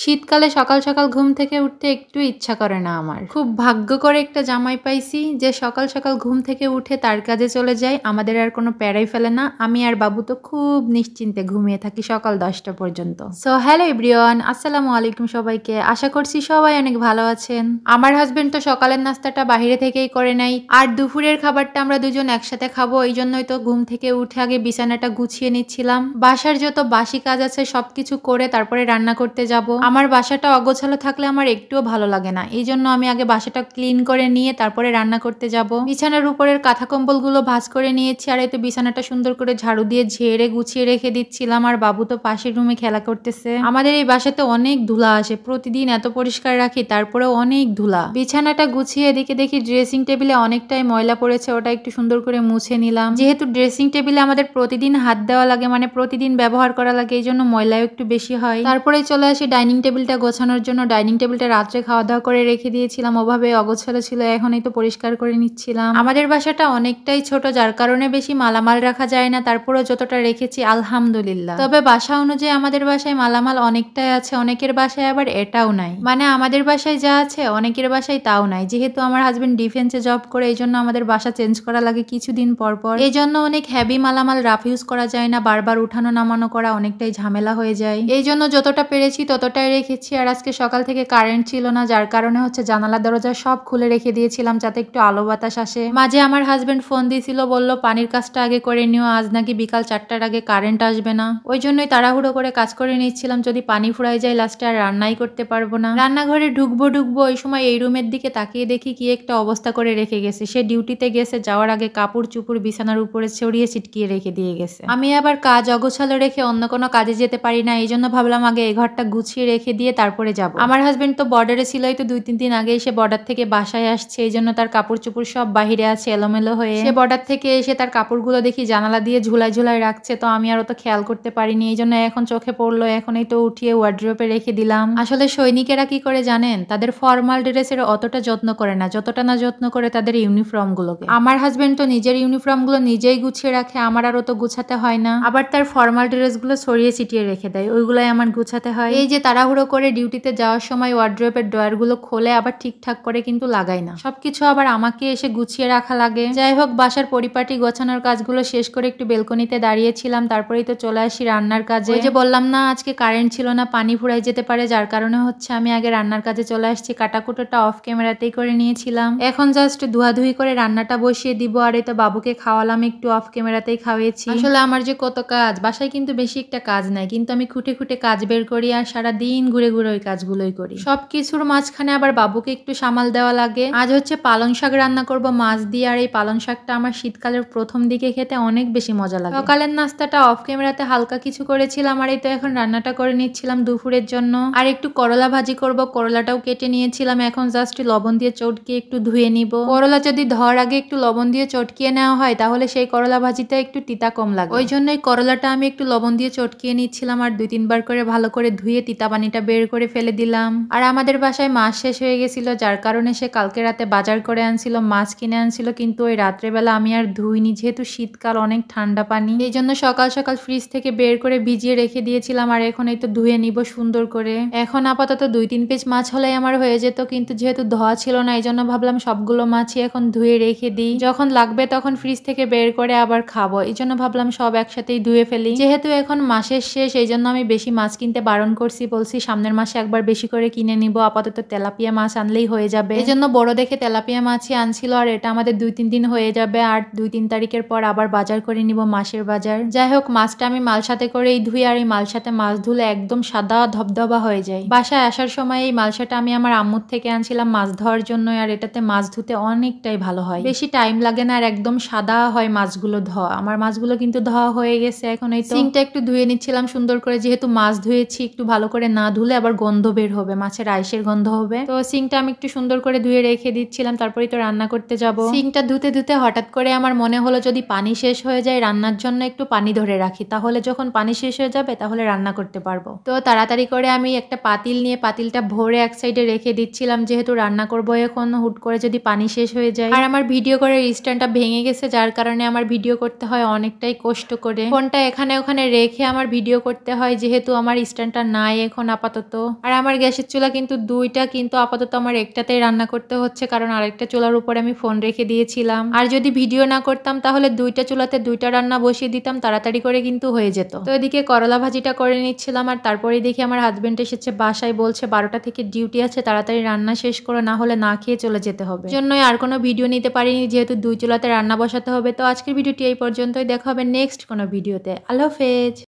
শীতকালে সকাল সকাল ঘুম থেকে উঠতে একটু ইচ্ছা করে না আমার। খুব ভাগ্য করে একটা জামাই পাইছি যে সকাল সকাল ঘুম থেকে উঠে তার কাজে চলে যায়, আমাদের আর কোনো প্যারাই ফেলে না। আমি আর বাবু তো খুব নিশ্চিন্তে ঘুমিয়ে থাকি সকাল 10টা পর্যন্ত। সো হ্যালো এভরিওয়ান, আসসালামু আলাইকুম সবাইকে। আশা করছি সবাই অনেক ভালো আছেন। আমার হাজবেন্ড তো সকালের নাস্তাটা বাহিরে থেকেই করে নাই, আর দুপুরের খাবারটা আমরা দুজন একসাথে খাবো। এই জন্যই তো ঘুম থেকে উঠে আগে বিছানাটা গুছিয়ে নিচ্ছিলাম। বাসার যত বাসি কাজ আছে সবকিছু করে তারপরে রান্না করতে যাব। আমার বাসাটা অগোছালো থাকলে আমার একটুও ভালো লাগে না, এই জন্য আমি আগে বাসাটা ক্লিন করে নিয়ে তারপরে রান্না করতে যাব। বিছানার উপরের কাঁথা কম্বলগুলো ভাঁজ করে নিয়েছি, আর এই তো বিছানাটা সুন্দর করে ঝাড়ু দিয়ে ঝেড়ে গুছিয়ে রেখে দিচ্ছিলাম। আর বাবু তো পাশের রুমে খেলা করতেছে। আমাদের এই বাসাতে অনেক ধুলা আসে, প্রতিদিন এত পরিষ্কার রাখি তারপরেও অনেক ধুলা। বিছানাটা গুছিয়ে এদিকে দেখি ড্রেসিং টেবিলে অনেকটাই ময়লা পড়েছে, ওটা একটু সুন্দর করে মুছে নিলাম। যেহেতু ড্রেসিং টেবিলে আমাদের প্রতিদিন হাত দেওয়া লাগে, মানে প্রতিদিন ব্যবহার করা লাগে, এই জন্য ময়লাও একটু বেশি হয়। তারপরে চলে আসি ডাইনিং টেবিলটা গোছানোর জন্য। ডাইনিং টেবিলটা রাত্রে খাওয়া দাওয়া করে রেখে দিয়েছিলাম, ওভাবে অগোছালো ছিল, এখন এই তো পরিষ্কার করে নিচ্ছিলাম। আমাদের বাসাটা অনেকটাই ছোট, যার কারণে বেশি মালামাল রাখা যায় না, তারপরেও যতটা রেখেছি আলহামদুলিল্লাহ। তবে বাসা অনুযায়ী আমাদের বাসায় মালামাল অনেকটাই আছে, অনেকের বাসায় আবার এটাও নাই। মানে আমাদের বাসায় যা আছে অনেকের বাসায় তাও নাই। যেহেতু আমার হাজবেন্ড ডিফেন্সে জব করে, এই জন্য আমাদের বাসা চেঞ্জ করা লাগে কিছুদিন পর পর। এই জন্য অনেক হেভি মালামাল রাফ ইউজ করা যায় না, বারবার উঠানো নামানো করা অনেকটাই ঝামেলা হয়ে যায়। এই জন্য যতটা পেরেছি ততটাই রেখেছি। আর আজকে সকাল থেকে কারেন্ট ছিল না, যার কারণে হচ্ছে জানালা দরজা সব খুলে রেখে দিয়েছিলাম যাতে একটু আলো বাতাস আসে। মাঝে আমার হাজবেন্ড ফোন দিয়েছিল, বলল পানির কাজটা আগে করে নিও, আজ নাকি বিকাল 4টার আগে কারেন্ট আসবে না। ওই জন্যই তাড়াহুড়ো করে কাজ করে নিচ্ছিলাম, যদি পানি ফুরাই যায় লাস্টে আর রান্নাই করতে পারবো না। রান্নাঘরে ঢুকবো ওই সময় এই রুমের দিকে তাকিয়ে দেখি কি একটা অবস্থা করে রেখে গেছে। সে ডিউটিতে গেছে, যাওয়ার আগে কাপড় চুপড় বিছানার উপরে ছড়িয়ে ছিটকিয়ে রেখে দিয়ে গেছে। আমি আবার কাজ অগোছালো রেখে অন্য কোনো কাজে যেতে পারি না, এই জন্য ভাবলাম আগে এই ঘরটা গুছিয়ে রেখে দিয়ে তারপরে যাব। আমার হাজবেন্ড তো বর্ডারে ছিল, এই তো 2-3 দিন আগে এসে বর্ডার থেকে বাসায় আসছে, এই জন্য তার কাপড় চুপড় সব বাহিরে আছে এলোমেলো হয়ে। সে বর্ডার থেকে এসে তার কাপড়গুলো দেখি জানালা দিয়ে ঝুলাই ঝুলাই রাখছে, তো আমি আর অত খেয়াল করতে পারিনি, এই জন্য এখন চোখে পড়লো, এখনই তো উঠিয়ে ওয়ার্ড্রোপে রেখে দিলাম। আসলে সৈনিকেরা কি করে জানেন, তাদের ফর্মাল ড্রেসের অতটা যত্ন করে না যতটা না যত্ন করে তাদের ইউনিফর্ম গুলোকে। আমার হাজবেন্ড তো নিজের ইউনিফর্ম গুলো নিজেই গুছিয়ে রাখে, আমার আর অত গুছাতে হয় না। আবার তার ফর্মাল ড্রেস গুলো ছড়িয়ে ছিটিয়ে রেখে দেয়, ওইগুলাই আমার গুছাতে হয়। এই যে তাড়াহুড়ো করে ডিউটিতে যাওয়ার সময় ওয়ার্ড্রোপের ড্রয়ার গুলো খোলে আবার ঠিকঠাক করে কিন্তু লাগাই না, সবকিছু আবার আমাকে এসে গুছিয়ে রাখা লাগে। যাই হোক, বাসার পরিপাটি গোছানোর কাজগুলো শেষ করে একটু বেলকনিতে দাঁড়িয়েছিলাম, তারপরেই তো চলে আসি রান্নার কাজে। ওই যে বললাম না আজকে কারেন্ট ছিল না, পানি ফুরাই যেতে পারে, যার কারণে হচ্ছে আমি আগে রান্নার কাজে চলে আসছি। কাটাকুটোটা অফ ক্যামেরাতেই করে নিয়েছিলাম, এখন জাস্ট ধোয়াধুয়ি করে রান্নাটা বসিয়ে দিব। আর এই তো বাবুকে খাওয়ালাম, একটু অফ ক্যামেরাতেই খাওয়াইছি। আসলে আমার যে কত কাজ, বাসায় কিন্তু বেশি একটা কাজ নাই, কিন্তু আমি খুঁটে খুঁটে কাজ বের করি আর সারা দিন ঘুরে ঘুরে ওই কাজগুলোই করি। সবকিছুর মাঝখানে আবার বাবুকে একটু সামাল দেওয়া লাগে। আজ হচ্ছে পালং শাক রান্না করব মাছ দিয়ে, আর এই পালং শাকটা আমার শীতকালের প্রথম দিকে খেতে অনেক বেশি মজা লাগে। সকালের নাস্তাটা অফ ক্যামেরাতে হালকা কিছু করেছিলাম, আর এই তো এখন রান্নাটা করে নিচ্ছিলাম দুপুরের জন্য। আর একটু করলা ভাজি করব, করলাটাও কেটে নিয়েছিলাম, এখন জাস্ট লবণ দিয়ে চটকিয়ে একটু ধুয়ে নিব। করলা যদি ধোয়ার আগে একটু লবণ দিয়ে চটকিয়ে নেওয়া হয় তাহলে সেই করলা ভাজিটা একটু তিতা কম লাগে, ওই জন্যই করলাটা আমি একটু লবণ দিয়ে চটকিয়ে নিচ্ছিলাম। আর 2-3 বার করে ভালো করে ধুয়ে তিতা পানিটা বের করে ফেলে দিলাম। আর আমাদের বাসায় মাছ শেষ হয়ে গেছিল, যার কারণে সে কালকে রাতে বাজার করে আনছিল, মাছ কিনে আনছিল, কিন্তু ওই রাত্রেবেলা আমি আর ধুইনি, যেহেতু শীতকাল অনেক ঠান্ডা পানি, এই জন্য সকাল সকাল ফ্রিজ থেকে বের করে ভিজিয়ে রেখে দিয়েছিলাম। আর এখন এই তো ধুয়ে নিব সুন্দর করে। এখন আপাতত 2-3 পিস মাছ হলেই আমার হয়ে যেত, কিন্তু যেহেতু ধোয়া ছিল না এই জন্য ভাবলাম সবগুলো মাছই এখন ধুয়ে রেখে দিই, যখন লাগবে তখন ফ্রিজ থেকে বের করে আবার খাবো, এই জন্য ভাবলাম সব একসাথেই ধুয়ে ফেলি। যেহেতু এখন মাসের শেষ এই জন্য আমি বেশি মাছ কিনতে বারণ করছি, বলছি সামনের মাসে একবার বেশি করে কিনে নিব, আপাতত তেলাপিয়া মাছ আনলেই হয়ে যাবে। এই জন্য বড় দেখে তেলাপিয়া মাছই আনছিল, আর এটা আমাদের 2-3 দিন হয়ে যাবে, আর 2-3 তারিখের পর আবার বাজার করে নিব, মাসের বাজার। যাই হোক, মাছটা আমি মালসাতে করেই ধুই, আর এই মালসাতে মাছ ধুলে একদম সাদা ধবধবা হয়ে যায়। বাসায় আসার সময় এই মালসাটা আমি আমার আম্মুর থেকে আনছিলাম মাছ ধোয়ার জন্য, আর এটাতে মাছ ধুতে অনেকটাই ভালো হয়, বেশি টাইম লাগে না, আর একদম সাদা হয় মাছগুলো ধোয়া। আমার মাছগুলো কিন্তু ধোয়া হয়ে গেছে, এখন এই সিংটা একটু ধুয়ে নিচ্ছিলাম সুন্দর করে, যেহেতু মাছ ধুয়েছি একটু ভালো করে না ধুলে আবার গন্ধ বের হবে, মাছের আইসের গন্ধ হবে, তো সিংটা আমি একটু সুন্দর করে ধুয়ে রেখে দিচ্ছিলাম, তারপরেই তো রান্না করতে যাব। সিংটা ধুতে ধুতে হঠাৎ করে আমার মনে হলো যদি পানি শেষ হয়ে যায় রান্নার জন্য একটু পানি ধরে রাখি, তাহলে যখন পানি শেষ হয়ে যাবে তাহলে রান্না করতে পারবো। তো তাড়াতাড়ি করে আমি একটা পাতিল নিয়ে পাতিলটা ভরে এক সাইডে রেখে দিচ্ছিলাম, যেহেতু রান্না করবো এখন, হুট করে যদি পানি শেষ হয়ে যায়। আর আমার ভিডিও করার স্ট্যান্ডটা ভেঙে গেছে, যার কারণে আমার ভিডিও করতে হয় অনেকটাই কষ্ট করে, ফোনটা এখানে ওখানে রেখে আমার ভিডিও করতে হয়, যেহেতু আমার স্ট্যান্ডটা নাই এখন। এখন আপাতত। আর আমার গ্যাসের চুলা কিন্তু দুইটা, কিন্তু আপাতত আমার একটাতেই রান্না করতে হচ্ছে, কারণ আরেকটা চুলার উপরে আমি ফোন রেখে দিয়েছিলাম। আর যদি ভিডিও না করতাম তাহলে দুইটা চুলাতে দুইটা রান্না বসিয়ে দিতাম, তাড়াতাড়ি করে কিন্তু হয়ে যেত। তো এদিকে করলা ভাজিটা করে নিচ্ছিলাম, আর তারপরেই দেখি আমার হাজবেন্ড এসেছে বাসায়, বলছে 12টা থেকে ডিউটি আছে, তাড়াতাড়ি রান্না শেষ করো, না হলে না খেয়ে চলে যেতে হবে। জন্যই আর কোনো ভিডিও নিতে পারিনি, যেহেতু দুই চুলাতে রান্না বসাতে হবে। তো আজকের ভিডিওটি এই পর্যন্তই, দেখা হবে নেক্সট কোনো ভিডিওতে। আল্লাহ হাফেজ।